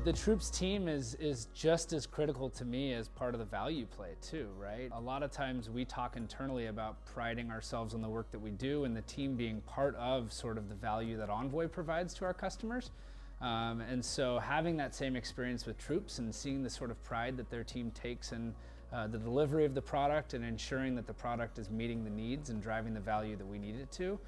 The Troops team is just as critical to me as part of the value play too, right? A lot of times we talk internally about priding ourselves on the work that we do and the team being part of sort of the value that Envoy provides to our customers. And so having that same experience with Troops and seeing the sort of pride that their team takes in the delivery of the product and ensuring that the product is meeting the needs and driving the value that we need it to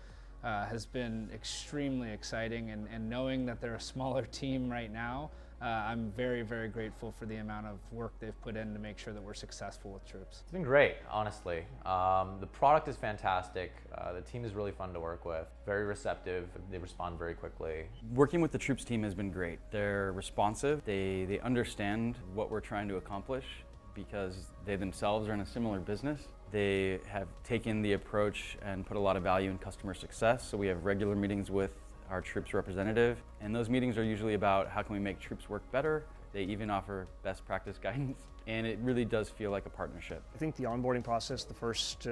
has been extremely exciting. And knowing that they're a smaller team right now, I'm very, very grateful for the amount of work they've put in to make sure that we're successful with Troops. It's been great, honestly. The product is fantastic. The team is really fun to work with, very receptive. They respond very quickly. Working with the Troops team has been great. They're responsive. They understand what we're trying to accomplish because they themselves are in a similar business. They have taken the approach and put a lot of value in customer success. So we have regular meetings with our Troops representative, and those meetings are usually about how can we make Troops work better. They even offer best practice guidance, and it really does feel like a partnership. I think the onboarding process, the first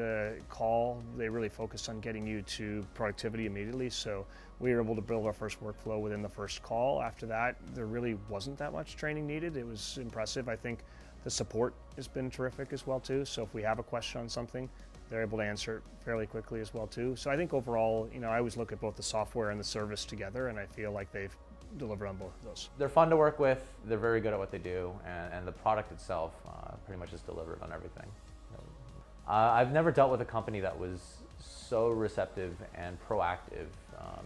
call, they really focused on getting you to productivity immediately, so we were able to build our first workflow within the first call. After that, there really wasn't that much training needed. It was impressive. I think the support has been terrific as well too, so if we have a question on something, they're able to answer it fairly quickly as well too. So I think overall, I always look at both the software and the service together, and I feel like they've delivered on both of those. They're fun to work with, they're very good at what they do, and the product itself pretty much is delivered on everything. I've never dealt with a company that was so receptive and proactive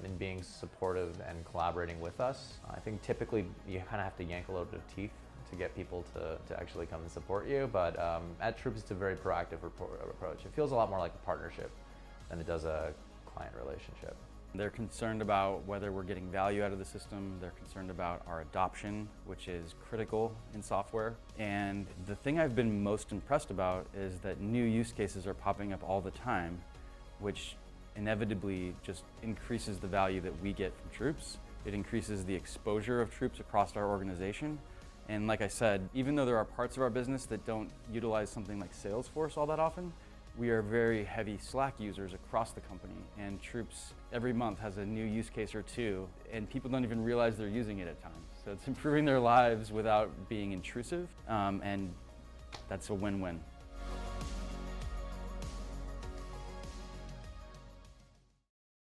in being supportive and collaborating with us. I think typically you kind of have to yank a little bit of teeth to get people to actually come and support you, but at Troops it's a very proactive approach. It feels a lot more like a partnership than it does a client relationship. They're concerned about whether we're getting value out of the system. They're concerned about our adoption, which is critical in software. And the thing I've been most impressed about is that new use cases are popping up all the time, which inevitably just increases the value that we get from Troops. It increases the exposure of Troops across our organization. And like I said, even though there are parts of our business that don't utilize something like Salesforce all that often, we are very heavy Slack users across the company, and Troops every month has a new use case or two, and people don't even realize they're using it at times. So it's improving their lives without being intrusive, and that's a win-win.